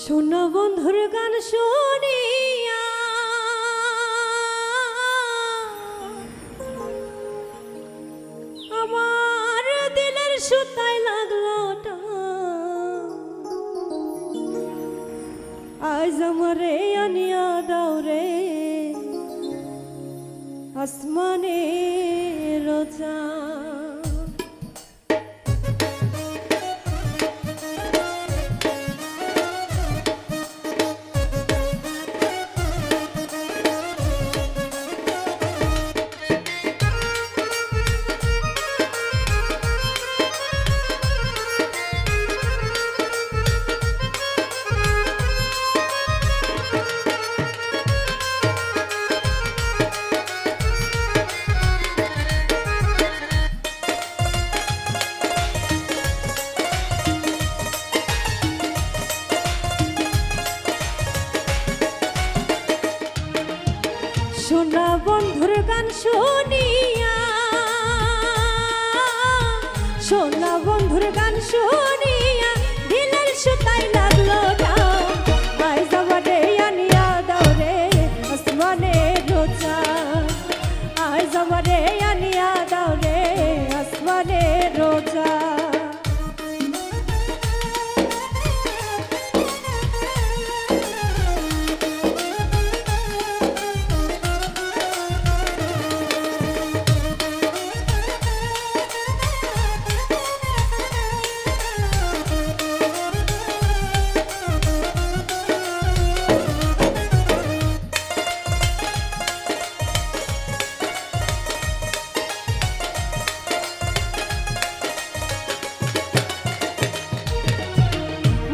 শোনা বন্ধুর গান শুনিয়া আমার দিলের সুতায় লাগলো আজ আমারে আনিয়া দাও রে আসমানে রোজা। শোনা বন্ধুর গান শুনিয়া শোনা বন্ধুর গান শুনিয়া দিলের সুতায় লাগলো আজ আমারে আনিয়া দাও রে আসমানে রোজা। আজ আমারে আনিয়া দাও রে আসমানে রোজা।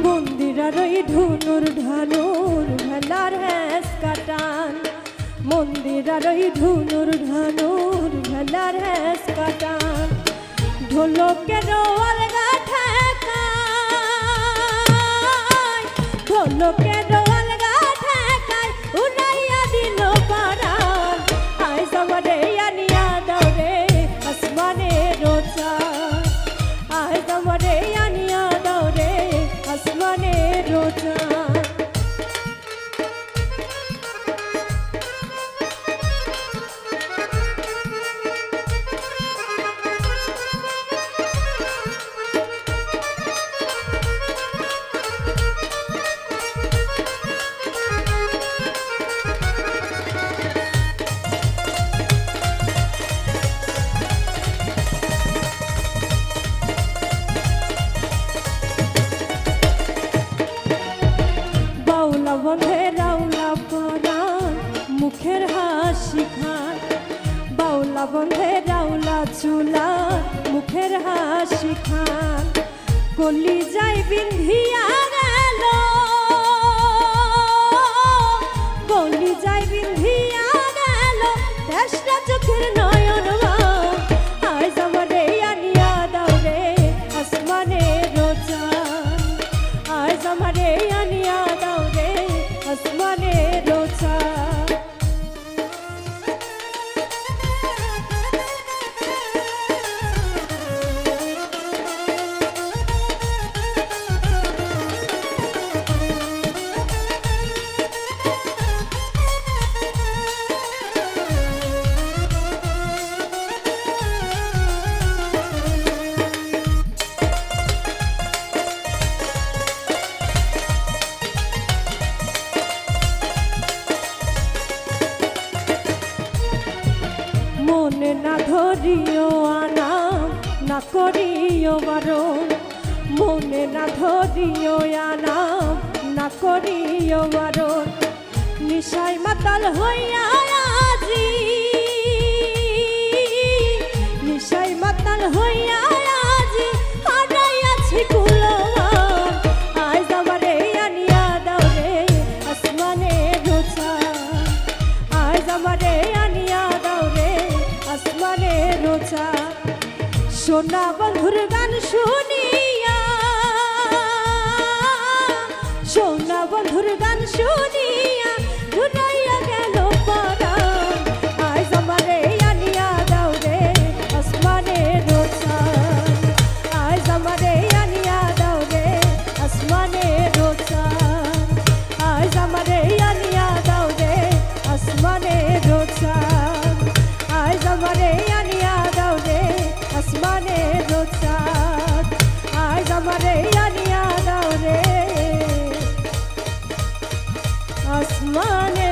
মন্দিরার ধুনুর ঢানুর ভেলার হ্যাস কাটান মন্দিরার ধুনুর ঢানুর ভেলার হ্যাস কাটান ঢোলকের আলগা ঠেকায় ঢোলকের আলগা ঠেকায় উড়াইয়া দিল পাড়ান। আজ আমারে আনিয়া দাও রে আসমানে রোজা। আজ আমারে আনিয়া দাও রে আসমানে রোজা। বন্ধে রাউলা পরাণ মুখের হাসি খান বাউলা বন্ধে রাউলা চুলা মুখের হাসি খান কলি যাই বিন্ধিয়া গেল কলি যাই বিন্ধিয়া গেল দেশটা চোখের নয়ন আজ আমারে আনিয়া দাও রে আসমানে রোজা। আজ আমারে আনিয়া দাও রে আসমানে রোজা। মনে না ধরিও আনাম না করিও বারণ মনে না ধরিও আনাম না করিও বারণ নিশায় মাতাল হইয়া আজি নিশায় মাতাল হইয়া আজি হারাইয়াছি কুলমান। আজ আমারে আনিয়া দাও রে আসমানে রোজা। আজ আমারে আনিয়া দাও রে আসমানে রোজা। শোনা বন্ধুর গান শুনিয়া শোনা বন্ধুর গান শুনিয়া ঘুরাইয়া গেল পরাণ। আজ আমারে আনিয়া দাও রে আসমানে রোজা। আজ আমারে আনিয়া দাও রে আসমানে রোজা। আসমানে